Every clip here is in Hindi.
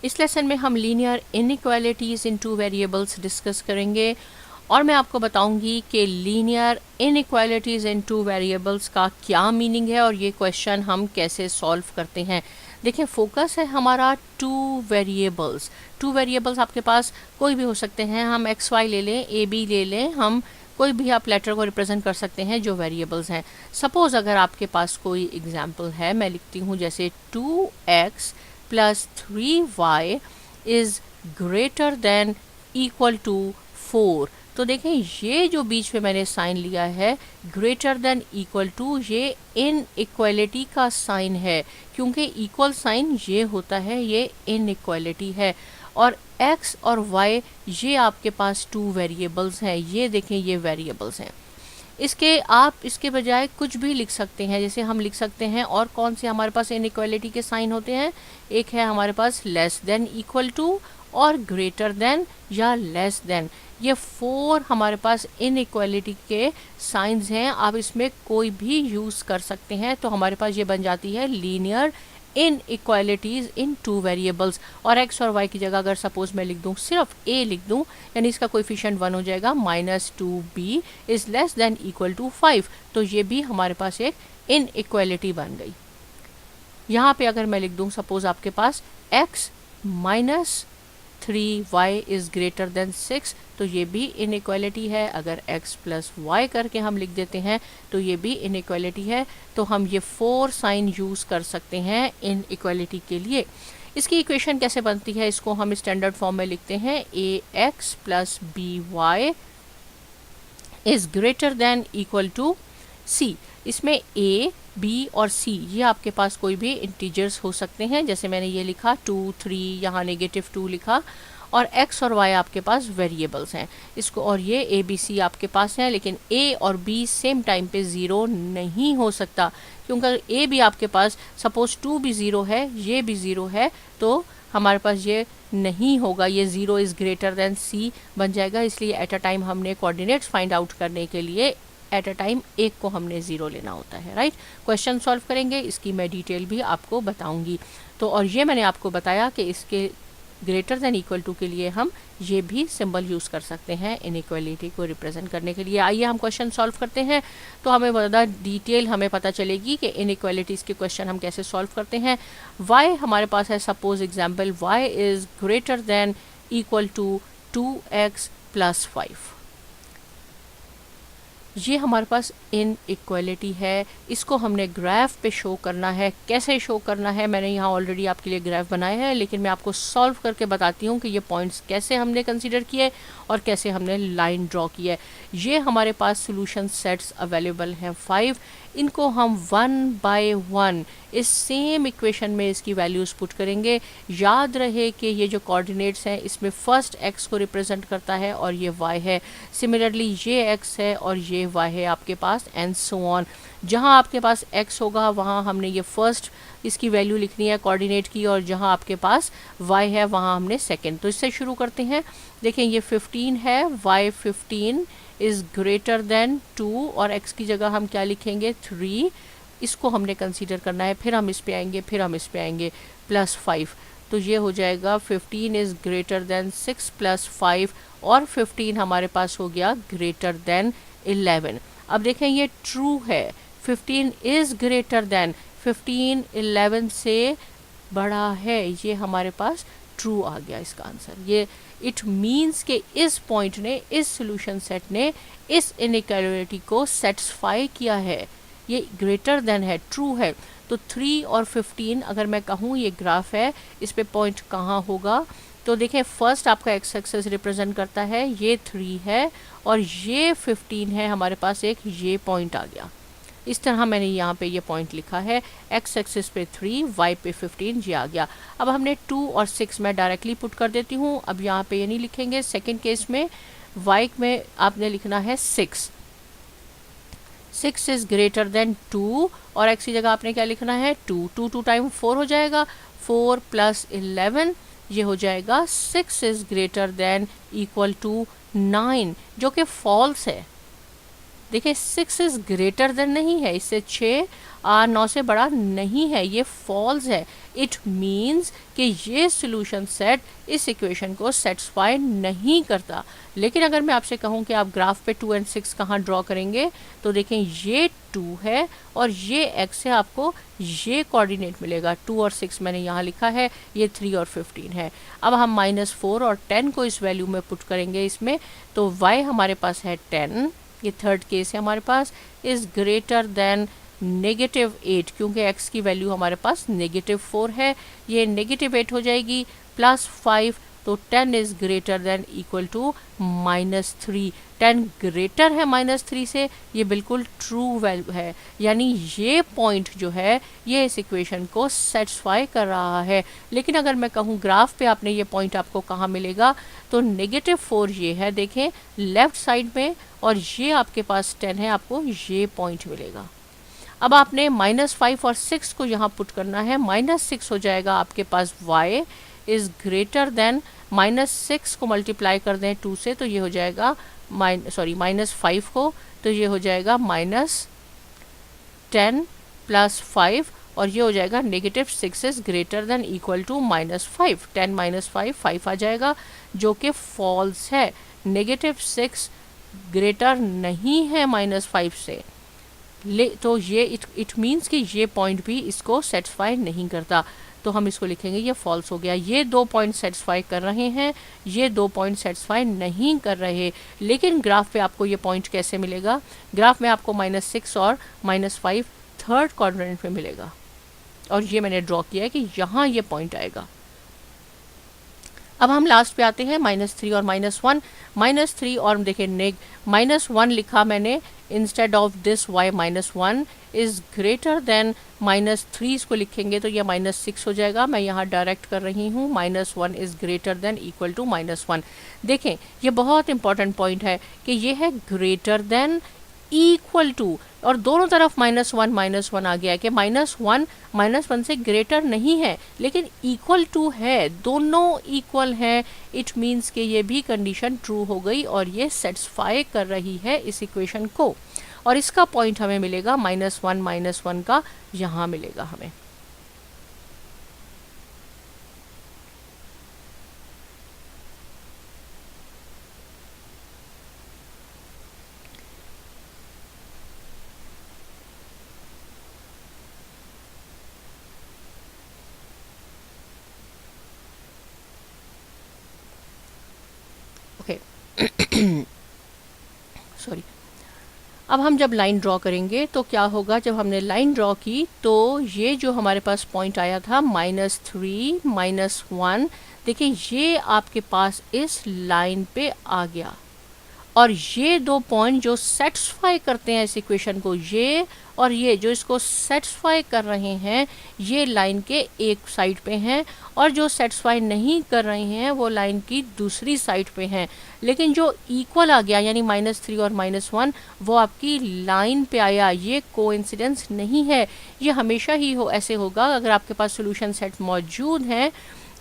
इस लेसन में हम लीनियर इनइक्वालिटीज़ इन टू वेरिएबल्स डिस्कस करेंगे और मैं आपको बताऊंगी कि लीनियर इनइक्वालिटीज़ इन टू वेरिएबल्स का क्या मीनिंग है और ये क्वेश्चन हम कैसे सॉल्व करते हैं। देखिए, फोकस है हमारा टू वेरिएबल्स आपके पास कोई भी हो सकते हैं। हम एक्स वाई ले लें, ए बी ले लें, हम कोई भी आप लेटर को रिप्रेजेंट कर सकते हैं जो वेरिएबल्स हैं। सपोज अगर आपके पास कोई एग्जांपल है, मैं लिखती हूँ जैसे 2x plus 3y is greater than equal to 4। तो देखें, ये जो बीच में मैंने साइन लिया है ग्रेटर देन इक्वल टू, ये इन इक्वलिटी का साइन है, क्योंकि इक्वल साइन ये होता है, ये इन इक्वलिटी है। और x और y ये आपके पास टू वेरिएबल्स हैं, ये देखें ये वेरिएबल्स हैं। आप इसके बजाय कुछ भी लिख सकते हैं, जैसे हम लिख सकते हैं और कौन से हमारे पास इनइक्वालिटी के साइन होते हैं, एक है हमारे पास लेस देन इक्वल टू और ग्रेटर देन या लेस देन। ये 4 हमारे पास इनइक्वालिटी के साइंस हैं, आप इसमें कोई भी यूज़ कर सकते हैं। तो हमारे पास ये बन जाती है लीनियर इन इक्वालिटीज़ इन टू वेरिएबल्स। और एक्स और वाई की जगह अगर सपोज मैं लिख दूँ, सिर्फ ए लिख दूँ, यानी इसका कोएफिशिएंट 1 हो जाएगा, -2b is less than equal to 5। तो ये भी हमारे पास एक इन इक्वालिटी बन गई। यहाँ पे अगर मैं लिख दूँ सपोज आपके पास x minus 3y is greater then 6, तो ये भी इनइक्वालिटी है। अगर x प्लस वाई करके हम लिख देते हैं तो ये भी इनइक्वालिटी है। तो हम ये 4 साइन यूज़ कर सकते हैं इनइक्वालिटी के लिए। इसकी इक्वेशन कैसे बनती है, इसको हम स्टैंडर्ड फॉर्म में लिखते हैं ax plus by is greater than equal to c। इसमें a, b और c ये आपके पास कोई भी इंटीजर्स हो सकते हैं, जैसे मैंने ये लिखा 2, 3, यहाँ -2 लिखा, और x और y आपके पास वेरिएबल्स हैं इसको, और ये a, b, c आपके पास हैं। लेकिन a और b सेम टाइम पे ज़ीरो नहीं हो सकता, क्योंकि a भी आपके पास सपोज 2 भी ज़ीरो है, ये भी ज़ीरो है, तो हमारे पास ये नहीं होगा, ये 0 इज़ ग्रेटर देन c बन जाएगा। इसलिए एट अ टाइम हमने कोऑर्डिनेट्स फाइंड आउट करने के लिए एट अ टाइम एक को हमने 0 लेना होता है, राइट। क्वेश्चन सॉल्व करेंगे, इसकी मैं डिटेल भी आपको बताऊंगी। तो और ये मैंने आपको बताया कि इसके ग्रेटर देन इक्वल टू के लिए हम ये भी सिंबल यूज़ कर सकते हैं इनइक्वालिटी को रिप्रेजेंट करने के लिए। आइए हम क्वेश्चन सॉल्व करते हैं, तो हमें ज़्यादा डिटेल हमें पता चलेगी कि इनइक्वालिटीज़ के क्वेश्चन हम कैसे सॉल्व करते हैं। y हमारे पास है, suppose example y is greater than equal to 2x plus 5। ये हमारे पास इन इक्वलिटी है, इसको हमने ग्राफ पे शो करना है। कैसे शो करना है, मैंने यहाँ ऑलरेडी आपके लिए ग्राफ बनाया है, लेकिन मैं आपको सॉल्व करके बताती हूँ कि ये पॉइंट्स कैसे हमने कंसीडर किए और कैसे हमने लाइन ड्रॉ की है। ये हमारे पास सॉल्यूशन सेट्स अवेलेबल हैं 5, इनको हम 1 बाय 1 इस सेम इक्वेशन में इसकी वैल्यूज़ पुट करेंगे। याद रहे कि ये जो कोऑर्डिनेट्स हैं इसमें फर्स्ट x को रिप्रेजेंट करता है और ये y है, सिमिलरली ये x है और ये y है आपके पास, एंड सो ऑन। जहाँ आपके पास x होगा वहाँ हमने ये फर्स्ट इसकी वैल्यू लिखनी है कोऑर्डिनेट की, और जहाँ आपके पास y है वहाँ हमने सेकेंड। तो इससे शुरू करते हैं। देखें, ये 15 है, y 15 इज़ ग्रेटर देन 2, और x की जगह हम क्या लिखेंगे 3, इसको हमने कंसीडर करना है। फिर हम इस पे आएंगे, फिर हम इस पे आएंगे, प्लस 5। तो ये हो जाएगा 15 इज़ ग्रेटर देन 6 प्लस 5, और 15 हमारे पास हो गया ग्रेटर देन 11। अब देखें ये ट्रू है, 15 इज़ ग्रेटर देन, 15 11 से बड़ा है, ये हमारे पास ट्रू आ गया इसका आंसर। ये इट मीन्स के इस पॉइंट ने, इस सॉल्यूशन सेट ने इस इनइक्वालिटी को सेटिस्फाई किया है, ये ग्रेटर देन है, ट्रू है। तो 3 और 15 अगर मैं कहूँ ये ग्राफ है, इस पे पॉइंट कहाँ होगा, तो देखें फर्स्ट आपका एक्स एक्सेस रिप्रेजेंट करता है, ये 3 है और ये 15 है, हमारे पास एक ये पॉइंट आ गया। इस तरह मैंने यहाँ पे ये पॉइंट लिखा है, एक्स एक्सिस पे 3, वाई पे 15, ये आ गया। अब हमने 2 और 6 मैं डायरेक्टली पुट कर देती हूँ। अब यहाँ पे ये नहीं लिखेंगे, सेकंड केस में वाई में आपने लिखना है 6 इज़ ग्रेटर देन 2, और एक्स की जगह आपने क्या लिखना है 2, 2 टाइम 4 हो जाएगा, 4 प्लस 11 ये हो जाएगा 6 is greater than equal to 9, जो कि फॉल्स है। देखिए 6 इज ग्रेटर देन नहीं है, इससे 6 9 से बड़ा नहीं है, ये फॉल्स है। इट मीन्स कि ये सोल्यूशन सेट इस इक्वेशन को सेटिस्फाई नहीं करता। लेकिन अगर मैं आपसे कहूँ कि आप ग्राफ पे 2 और 6 कहाँ ड्रॉ करेंगे, तो देखें ये 2 है और ये x है, आपको ये कोऑर्डिनेट मिलेगा। 2 और 6 मैंने यहाँ लिखा है, ये 3 और 15 है। अब हम -4 और 10 को इस वैल्यू में पुट करेंगे इसमें, तो y हमारे पास है 10, ये थर्ड केस है हमारे पास, इज़ ग्रेटर देन -8, क्योंकि x की वैल्यू हमारे पास -4 है, ये -8 हो जाएगी, +5, तो 10 is greater than equal to -3। 10 greater है -3 से, ये बिल्कुल ट्रू वैल्यू है, यानी ये पॉइंट जो है ये इस इक्वेशन को सेटिस्फाई कर रहा है। लेकिन अगर मैं कहूँ ग्राफ पे आपने ये पॉइंट आपको कहाँ मिलेगा, तो -4 ये है, देखें लेफ्ट साइड में, और ये आपके पास 10 है, आपको ये पॉइंट मिलेगा। अब आपने -5 और 6 को यहाँ पुट करना है, -6 हो जाएगा आपके पास y इज़ ग्रेटर देन, -6 को मल्टीप्लाई कर दें 2 से, तो ये हो जाएगा -5 को, तो ये हो जाएगा -10 + 5, और ये हो जाएगा -6 is greater than equal to -5, 10 - 5 5 आ जाएगा, जो कि फॉल्स है। -6 ग्रेटर नहीं है -5 से, तो ये इट मीन्स कि ये पॉइंट भी इसको सेटिस्फाई नहीं करता, तो हम इसको लिखेंगे ये फॉल्स हो गया। ये 2 पॉइंट सेटिस्फाई कर रहे हैं, ये 2 पॉइंट सेटिस्फाई नहीं कर रहे। लेकिन ग्राफ पे आपको ये पॉइंट कैसे मिलेगा, ग्राफ में आपको -6 और -5 थर्ड क्वाड्रेंट में मिलेगा, और ये मैंने ड्रॉ किया है कि यहाँ ये पॉइंट आएगा। अब हम लास्ट पे आते हैं -3 और -1। -3 और देखिए -1 लिखा मैंने instead of this y -1 is greater then -3, इसको लिखेंगे तो ये -6 हो जाएगा। मैं यहाँ डायरेक्ट कर रही हूँ, -1 is greater than equal to -1। देखें ये बहुत इंपॉर्टेंट पॉइंट है कि ये है ग्रेटर देन इक्वल टू, और दोनों तरफ -1 आ गया है कि -1 से ग्रेटर नहीं है लेकिन इक्वल टू है, दोनों इक्वल हैं। इट मीन्स कि ये भी कंडीशन ट्रू हो गई और ये सेटिस्फाई कर रही है इस इक्वेशन को, और इसका पॉइंट हमें मिलेगा -1 का यहाँ मिलेगा हमें। सॉरी। अब हम जब लाइन ड्रॉ करेंगे तो क्या होगा, जब हमने लाइन ड्रॉ की तो ये जो हमारे पास पॉइंट आया था -3 -1, देखिए ये आपके पास इस लाइन पे आ गया, और ये 2 पॉइंट जो सेटिस्फाई करते हैं इस इक्वेशन को, ये और ये जो इसको सेटिस्फाई कर रहे हैं, ये लाइन के एक साइड पे हैं, और जो सेटिस्फाई नहीं कर रहे हैं वो लाइन की दूसरी साइड पे हैं। लेकिन जो इक्वल आ गया यानी -3 और -1 वो आपकी लाइन पे आया, ये कोइंसिडेंस नहीं है, ये हमेशा ही ऐसे होगा। अगर आपके पास सोल्यूशन सेट मौजूद हैं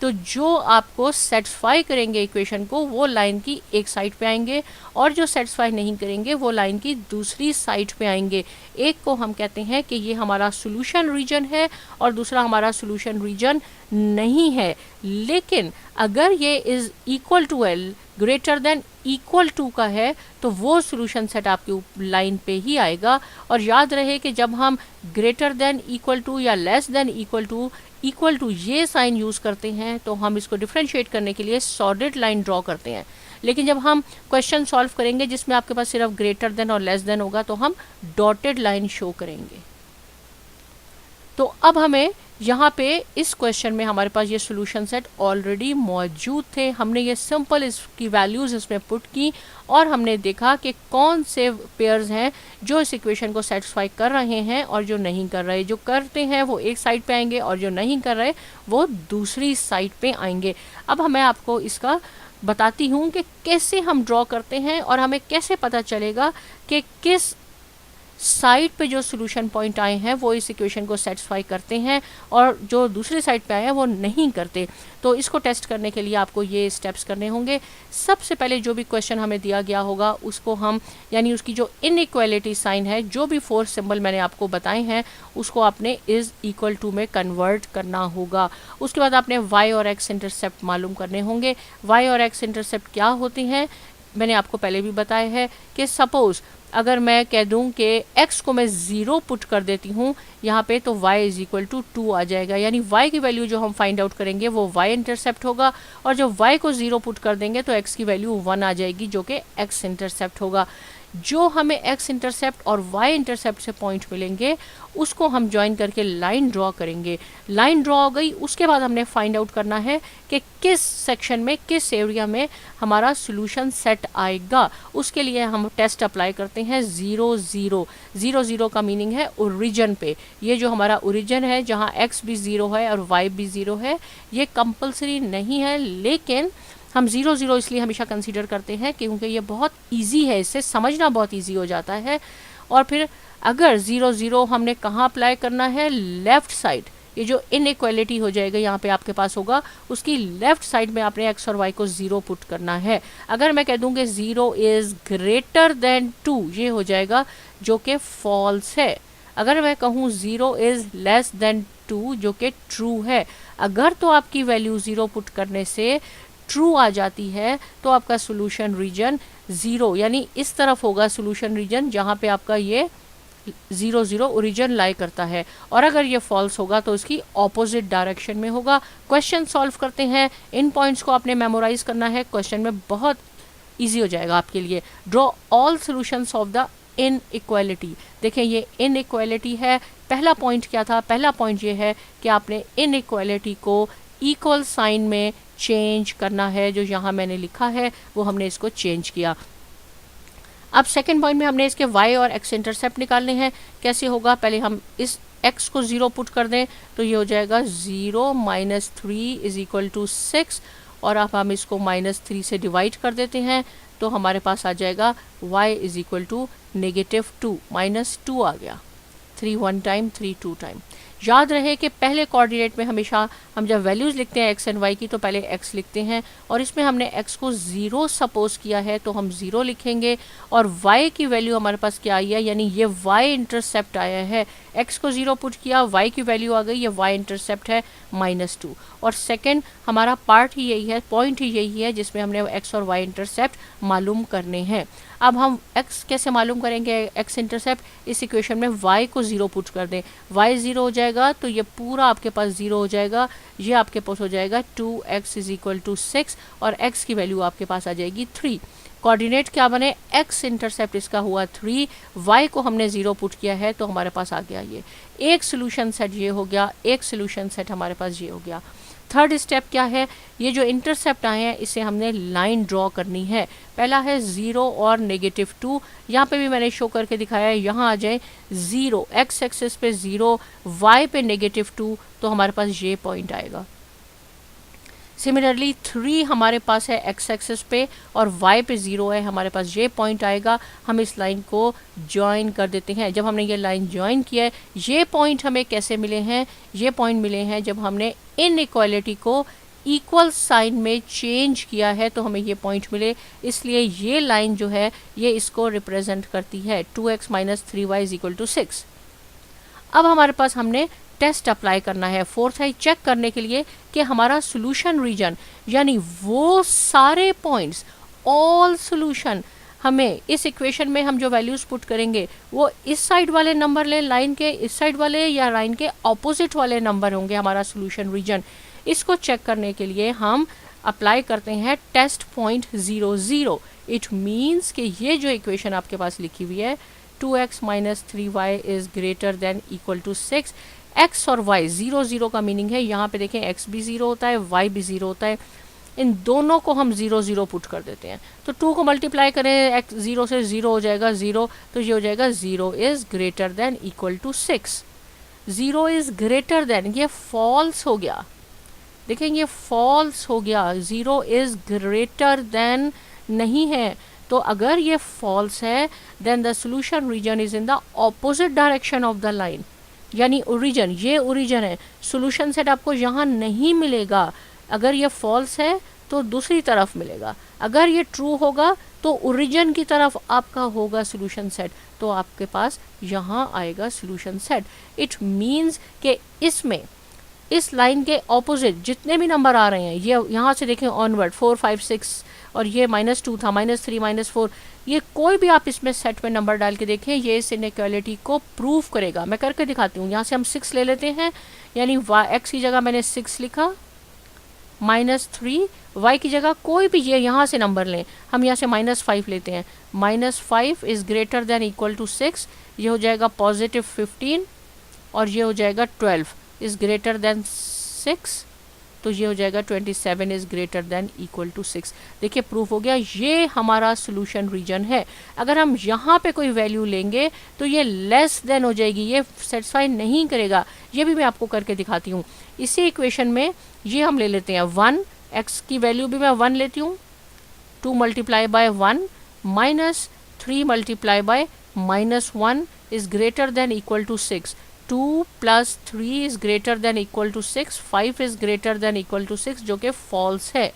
तो जो आपको सेटिस्फाई करेंगे इक्वेशन को वो लाइन की एक साइड पे आएंगे, और जो सेटिस्फाई नहीं करेंगे वो लाइन की दूसरी साइड पे आएंगे। एक को हम कहते हैं कि ये हमारा सोल्यूशन रीजन है और दूसरा हमारा सोल्यूशन रीजन नहीं है। लेकिन अगर ये is equal to L, greater than equal to का है, तो वो सोल्यूशन सेट आपकी लाइन पे ही आएगा। और याद रहे कि जब हम ग्रेटर देन इक्वल टू या लेस देन इक्वल टू ये साइन यूज़ करते हैं तो हम इसको डिफ्रेंशिएट करने के लिए सॉलिड लाइन ड्रॉ करते हैं। लेकिन जब हम क्वेश्चन सॉल्व करेंगे जिसमें आपके पास सिर्फ ग्रेटर देन और लेस देन होगा तो हम डॉटेड लाइन शो करेंगे। तो अब हमें यहाँ पे इस क्वेश्चन में हमारे पास ये सोल्यूशन सेट ऑलरेडी मौजूद थे, हमने ये सिंपल इसकी वैल्यूज़ इसमें पुट की और हमने देखा कि कौन से पेयर्स हैं जो इस इक्वेशन को सेटिस्फाई कर रहे हैं और जो नहीं कर रहे। जो करते हैं वो एक साइड पे आएंगे और जो नहीं कर रहे वो दूसरी साइड पे आएंगे। अब मैं आपको इसका बताती हूँ कि कैसे हम ड्रॉ करते हैं और हमें कैसे पता चलेगा कि किस साइड पे जो सोल्यूशन पॉइंट आए हैं वो इस इक्वेशन को सेटिस्फाई करते हैं और जो दूसरे साइड पे आए हैं वो नहीं करते। तो इसको टेस्ट करने के लिए आपको ये स्टेप्स करने होंगे। सबसे पहले जो भी क्वेश्चन हमें दिया गया होगा उसको हम, यानी उसकी जो इनइक्वालिटी साइन है, जो भी 4 सिंबल मैंने आपको बताए हैं उसको आपने इज इक्वल टू में कन्वर्ट करना होगा। उसके बाद आपने y और x इंटरसेप्ट मालूम करने होंगे। y और x इंटरसेप्ट क्या होती हैं मैंने आपको पहले भी बताया है कि सपोज अगर मैं कह दूं कि x को मैं 0 पुट कर देती हूँ यहाँ पे, तो y इज इक्वल टू 2 आ जाएगा, यानी y की वैल्यू जो हम फाइंड आउट करेंगे वो y इंटरसेप्ट होगा, और जब y को 0 पुट कर देंगे तो x की वैल्यू 1 आ जाएगी जो कि x इंटरसेप्ट होगा। जो हमें x इंटरसेप्ट और y इंटरसेप्ट से पॉइंट मिलेंगे उसको हम ज्वाइन करके लाइन ड्रॉ करेंगे। लाइन ड्रॉ हो गई, उसके बाद हमने फाइंड आउट करना है कि किस सेक्शन में, किस एरिया में हमारा सोल्यूशन सेट आएगा। उसके लिए हम टेस्ट अप्लाई करते हैं 0 0 0 0 का मीनिंग है ओरिजिन पे। ये जो हमारा ओरिजिन है जहाँ x भी 0 है और y भी 0 है, ये कंपलसरी नहीं है, लेकिन हम 0 0 इसलिए हमेशा कंसीडर करते हैं क्योंकि ये बहुत इजी है, इससे समझना बहुत इजी हो जाता है। और फिर अगर 0 0 हमने कहाँ अप्लाई करना है, लेफ्ट साइड, ये जो इनइक्वालिटी हो जाएगा यहाँ पे आपके पास होगा, उसकी लेफ्ट साइड में आपने x और y को 0 पुट करना है। अगर मैं कह दूँगी 0 इज ग्रेटर देन 2, ये हो जाएगा जो कि फॉल्स है। अगर मैं कहूँ 0 इज लेस देन 2, जो कि ट्रू है। अगर तो आपकी वैल्यू 0 पुट करने से ट्रू आ जाती है तो आपका सोल्यूशन रीजन 0, यानी इस तरफ होगा सोल्यूशन रीजन जहाँ पे आपका ये 0 0 ओरिजिन लाई करता है। और अगर ये फॉल्स होगा तो इसकी ऑपोजिट डायरेक्शन में होगा। क्वेश्चन सॉल्व करते हैं, इन पॉइंट्स को आपने मेमोराइज करना है, क्वेश्चन में बहुत ईजी हो जाएगा आपके लिए। Draw all solutions of the inequality. देखें ये इनइक्वालिटी है। पहला पॉइंट क्या था, पहला पॉइंट ये है कि आपने इनइक्वालिटी को इक्वल साइन में चेंज करना है। जो यहाँ मैंने लिखा है वो हमने इसको चेंज किया। अब सेकंड पॉइंट में हमने इसके y और x इंटरसेप्ट निकालने हैं। कैसे होगा, पहले हम इस x को 0 पुट कर दें तो ये हो जाएगा 0 माइनस 3 इज इक्वल टू 6, और अब हम इसको -3 से डिवाइड कर देते हैं तो हमारे पास आ जाएगा y इज इक्वल टू -2, -2 आ गया। 3 1 टाइम, 3 2 टाइम। याद रहे कि पहले कोऑर्डिनेट में हमेशा हम जब वैल्यूज़ लिखते हैं x एंड y की तो पहले x लिखते हैं, और इसमें हमने x को 0 सपोज किया है तो हम 0 लिखेंगे, और y की वैल्यू हमारे पास क्या आई है, यानी ये y इंटरसेप्ट आया है। x को 0 पुट किया, y की वैल्यू आ गई, ये y इंटरसेप्ट है -2। और सेकंड हमारा पार्ट ही यही है, पॉइंट ही यही है जिसमें हमने x और y इंटरसेप्ट मालूम करने हैं। अब हम x कैसे मालूम करेंगे, x इंटरसेप्ट, इस इक्वेशन में y को 0 पुट कर दें, y 0 हो जाएगा तो ये पूरा आपके पास 0 हो जाएगा, ये आपके पास हो जाएगा 2x इज इक्वल टू 6, और x की वैल्यू आपके पास आ जाएगी 3। कोऑर्डिनेट क्या बने, x इंटरसेप्ट इसका हुआ 3, y को हमने 0 पुट किया है तो हमारे पास आ गया ये एक सोल्यूशन सेट, ये हो गया एक सोल्यूशन सेट हमारे पास ये हो गया। थर्ड स्टेप क्या है, ये जो इंटरसेप्ट आए हैं इसे हमने लाइन ड्रॉ करनी है। पहला है 0 और -2, यहाँ पे भी मैंने शो करके दिखाया है, यहाँ आ जाए 0, x एक्सिस पे 0, y पे -2, तो हमारे पास ये पॉइंट आएगा। सिमिलरली 3 हमारे पास है x एक्सिस पे और y पे 0 है, हमारे पास ये पॉइंट आएगा। हम इस लाइन को ज्वाइन कर देते हैं। जब हमने ये लाइन ज्वाइन किया है, ये पॉइंट हमें कैसे मिले हैं, ये पॉइंट मिले हैं जब हमने इनइक्वालिटी को इक्वल साइन में चेंज किया है तो हमें ये पॉइंट मिले। इसलिए ये लाइन जो है ये इसको रिप्रेजेंट करती है, 2x minus 3y is equal to 6। अब हमारे पास हमने टेस्ट अप्लाई करना है फोर्थ है चेक करने के लिए कि हमारा सोल्यूशन रीजन, यानी वो सारे पॉइंट्स, ऑल सोल्यूशन, हमें इस इक्वेशन में हम जो वैल्यूज पुट करेंगे वो इस साइड वाले नंबर ले, लाइन के इस साइड वाले, या लाइन के ऑपोजिट वाले नंबर होंगे हमारा सोल्यूशन रीजन। इसको चेक करने के लिए हम अप्लाई करते हैं टेस्ट पॉइंट 0 0। इट मीन्स कि ये जो इक्वेशन आपके पास लिखी हुई है 2x minus 3y is greater than equal to 6, x और y 0 0 का मीनिंग है, यहाँ पे देखें x भी 0 होता है, y भी 0 होता है, इन दोनों को हम 0 0 पुट कर देते हैं। तो 2 को मल्टीप्लाई करें, x 0 से 0 हो जाएगा 0, तो ये हो जाएगा 0 is greater than equal to 6। 0 is greater than, ये फॉल्स हो गया, देखें ये फॉल्स हो गया, 0 इज ग्रेटर देन नहीं है, तो अगर ये फॉल्स है then the solution region is in the opposite direction of the line, यानी ओरिजिन, ये ओरिजिन है, सोल्यूशन सेट आपको यहाँ नहीं मिलेगा। अगर ये फॉल्स है तो दूसरी तरफ मिलेगा, अगर ये ट्रू होगा तो ओरिजिन की तरफ आपका होगा सोल्यूशन सेट, तो आपके पास यहाँ आएगा सोल्यूशन सेट। इट मीन्स कि इसमें इस लाइन के ऑपोजिट जितने भी नंबर आ रहे हैं, ये यहाँ से देखें ऑनवर्ड 4 5 6 और ये -2 था, -3 -4, ये कोई भी आप इसमें सेट में नंबर डाल के देखें, ये इस इनइक्वालिटी को प्रूव करेगा। मैं करके दिखाती हूँ। यहाँ से हम 6 ले लेते हैं, यानी x की जगह मैंने 6 लिखा, -3, y की जगह कोई भी ये यहाँ से नंबर लें, हम यहाँ से -5 लेते हैं, -5 is greater than equal to 6, ये हो जाएगा +15 और ये हो जाएगा 12 इज़ ग्रेटर देन 6, तो ये हो जाएगा 27 is greater than equal to 6। देखिए प्रूफ हो गया, ये हमारा सोल्यूशन रीजन है। अगर हम यहाँ पे कोई वैल्यू लेंगे तो ये लेस देन हो जाएगी, ये सेटिस्फाई नहीं करेगा। ये भी मैं आपको करके दिखाती हूँ। इसी इक्वेशन में ये हम ले लेते हैं 1, x की वैल्यू भी मैं 1 लेती हूँ, 2 multiply by 1 -3 multiply by -1 is greater than equal to 6, 2 + 3 is greater than equal to 6, 5 is greater than equal to 6, जो कि फॉल्स है।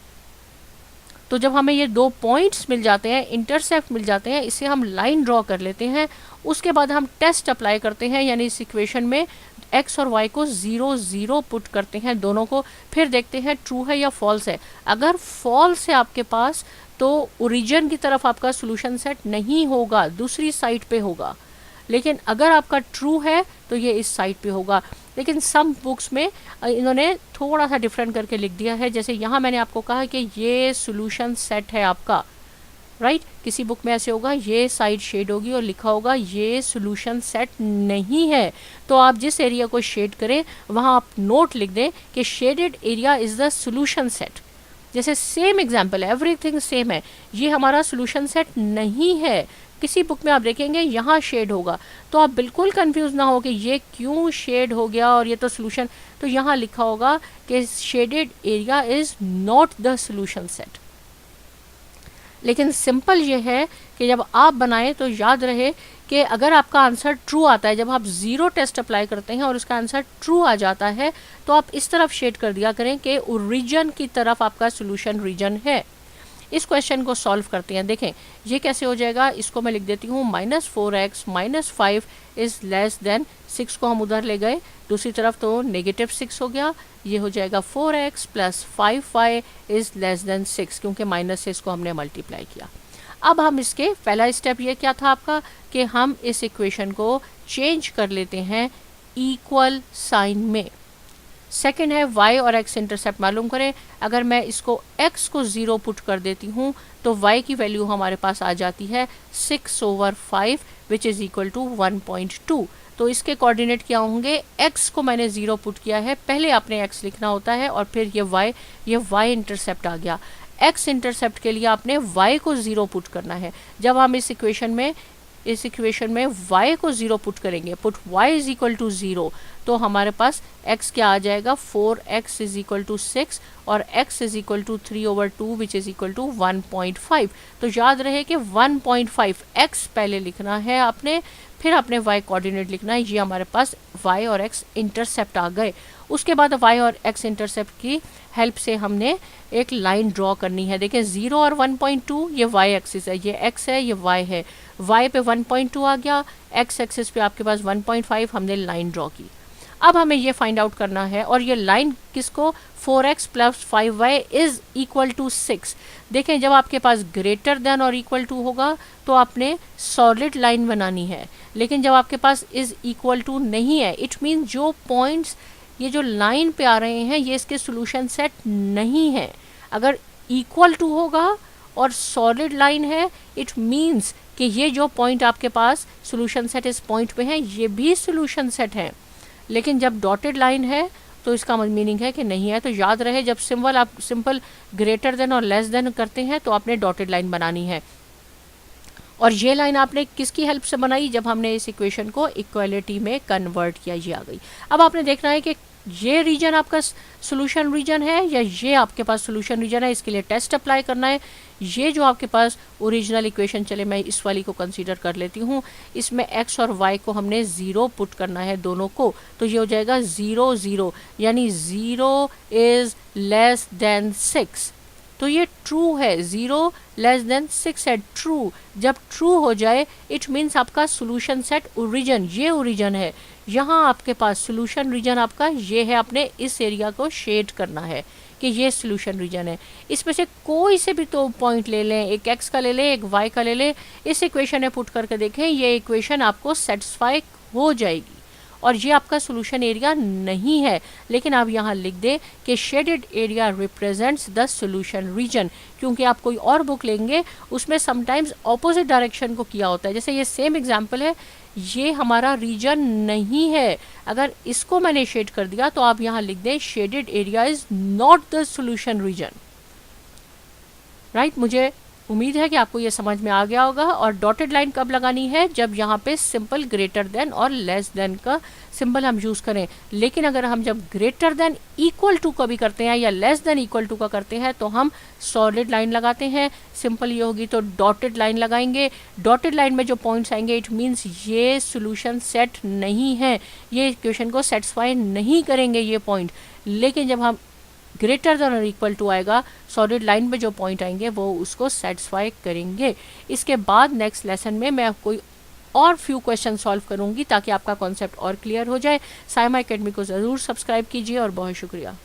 तो जब हमें ये 2 पॉइंट्स मिल जाते हैं, इंटरसेप्ट मिल जाते हैं, इसे हम लाइन ड्रॉ कर लेते हैं। उसके बाद हम टेस्ट अप्लाई करते हैं, यानी इस इक्वेशन में x और y को 0 0 पुट करते हैं दोनों को, फिर देखते हैं ट्रू है या फॉल्स है। अगर फॉल्स है आपके पास तो ओरिजिन की तरफ आपका सोल्यूशन सेट नहीं होगा, दूसरी साइड पे होगा। लेकिन अगर आपका ट्रू है तो ये इस साइड पे होगा। लेकिन सम बुक्स में इन्होंने थोड़ा सा डिफरेंट करके लिख दिया है, जैसे यहाँ मैंने आपको कहा कि ये सोल्यूशन सेट है आपका, राइट। किसी बुक में ऐसे होगा, ये साइड शेड होगी और लिखा होगा ये सोल्यूशन सेट नहीं है। तो आप जिस एरिया को शेड करें वहाँ आप नोट लिख दें कि shaded area is the solution set. जैसे सेम एग्जाम्पल है, एवरीथिंग सेम है, ये हमारा सोल्यूशन सेट नहीं है। किसी बुक में आप देखेंगे यहाँ शेड होगा, तो आप बिल्कुल कंफ्यूज ना हो कि ये क्यों शेड हो गया और ये तो सोल्यूशन, तो यहाँ लिखा होगा कि shaded area is not the solution set. लेकिन सिंपल ये है कि जब आप बनाएं तो याद रहे कि अगर आपका आंसर ट्रू आता है, जब आप 0 टेस्ट अप्लाई करते हैं और उसका आंसर ट्रू आ जाता है, तो आप इस तरफ शेड कर दिया करें कि ओरिजिन की तरफ आपका सोल्यूशन रीजन है। इस क्वेश्चन को सॉल्व करते हैं। देखें ये कैसे हो जाएगा, इसको मैं लिख देती हूँ -4x -5 इज़ लेस देन 6 को हम उधर ले गए, दूसरी तरफ तो -6 हो गया, ये हो जाएगा 4x + 5y is less then 6, क्योंकि माइनस से इसको हमने मल्टीप्लाई किया। अब हम इसके पहला स्टेप ये क्या था आपका कि हम इस इक्वेशन को चेंज कर लेते हैं इक्वल साइन में। सेकंड है y और x इंटरसेप्ट मालूम करें। अगर मैं इसको x को 0 पुट कर देती हूँ तो y की वैल्यू हमारे पास आ जाती है 6/5 विच इज़ इक्वल टू 1.2। तो इसके कोऑर्डिनेट क्या होंगे, x को मैंने 0 पुट किया है, पहले आपने x लिखना होता है और फिर ये y इंटरसेप्ट आ गया। x इंटरसेप्ट के लिए आपने y को 0 पुट करना है। जब हम इस इक्वेशन में y को 0 पुट करेंगे, put y is equal to 0, तो हमारे पास x क्या आ जाएगा, 4x इज इक्वल टू 6 और x is equal to 3/2 which is equal to 1.5। तो याद रहे कि 1.5 x पहले लिखना है आपने, फिर आपने y कोऑर्डिनेट लिखना है। ये हमारे पास y और x इंटरसेप्ट आ गए। उसके बाद y और x इंटरसेप्ट की हेल्प से हमने एक लाइन ड्रॉ करनी है। देखिए 0 और 1.2 ये y एक्सिस है, ये x है, ये y है। y पे 1.2 आ गया, x एक्सिस पे आपके पास 1.5, हमने लाइन ड्रॉ की। अब हमें ये फाइंड आउट करना है, और ये लाइन किसको, 4x + 5y is equal to 6। देखें जब आपके पास ग्रेटर देन और इक्वल टू होगा तो आपने सॉलिड लाइन बनानी है, लेकिन जब आपके पास इज़ इक्वल टू नहीं है, इट मीन जो पॉइंट्स ये जो लाइन पे आ रहे हैं ये इसके सोल्यूशन सेट नहीं है। अगर इक्वल टू होगा और सॉलिड लाइन है, इट मीन्स कि ये जो पॉइंट आपके पास सोल्यूशन सेट इस पॉइंट पे है ये भी सोल्यूशन सेट है। लेकिन जब डॉटेड लाइन है तो इसका मीनिंग है कि नहीं है। तो याद रहे जब सिंपल ग्रेटर देन और लेस देन करते हैं तो आपने डॉटेड लाइन बनानी है। और ये लाइन आपने किसकी हेल्प से बनाई, जब हमने इस इक्वेशन को इक्वालिटी में कन्वर्ट किया, ये आ गई। अब आपने देखना है कि ये रीजन आपका सोल्यूशन रीजन है या ये आपके पास सोल्यूशन रीजन है, इसके लिए टेस्ट अप्लाई करना है। ये जो आपके पास ओरिजिनल इक्वेशन, चले मैं इस वाली को कंसीडर कर लेती हूँ, इसमें x और y को हमने 0 पुट करना है दोनों को, तो ये हो जाएगा 0 0, यानी 0 इज लेस देन 6। तो ये ट्रू है, 0 लेस देन 6 है, ट्रू। जब ट्रू हो जाए इट मीन्स आपका सोल्यूशन सेट ओरिजिन, ये ओरिजिन है। यहाँ आपके पास सोल्यूशन रीजन आपका ये है, आपने इस एरिया को शेड करना है कि ये सोल्यूशन रीजन है। इसमें से कोई से भी तो पॉइंट ले लें, एक x का ले लें, एक y का ले लें, इस इक्वेशन में पुट करके देखें, ये इक्वेशन आपको सेटिस्फाई हो जाएगी और ये आपका सोल्यूशन एरिया नहीं है। लेकिन आप यहाँ लिख दें कि shaded area represents the solution region, क्योंकि आप कोई और बुक लेंगे उसमें समटाइम्स ऑपोजिट डायरेक्शन को किया होता है। जैसे ये सेम एग्जांपल है, ये हमारा रीजन नहीं है, अगर इसको मैंने शेड कर दिया तो आप यहाँ लिख दें shaded area is not the solution region. Right, मुझे उम्मीद है कि आपको ये समझ में आ गया होगा। और डॉटेड लाइन कब लगानी है, जब यहाँ पे सिंपल ग्रेटर देन और लेस देन का सिंबल हम यूज़ करें। लेकिन अगर हम जब ग्रेटर देन इक्वल टू का भी करते हैं या लेस देन इक्वल टू का करते हैं तो हम सॉलिड लाइन लगाते हैं। सिंपल ये होगी तो डॉटेड लाइन लगाएंगे। डॉटेड लाइन में जो पॉइंट्स आएंगे इट मीन्स ये सोल्यूशन सेट नहीं है, ये इक्वेशन को सेटिस्फाई नहीं करेंगे ये पॉइंट। लेकिन जब हम ग्रेटर देन और इक्वल टू आएगा, सॉलिड लाइन में जो पॉइंट आएंगे वो उसको सेटिस्फाई करेंगे। इसके बाद नेक्स्ट लेसन में मैं कोई और फ्यू क्वेश्चन सॉल्व करूंगी ताकि आपका कॉन्सेप्ट और क्लियर हो जाए। साइमा एकेडमी को ज़रूर सब्सक्राइब कीजिए और बहुत शुक्रिया।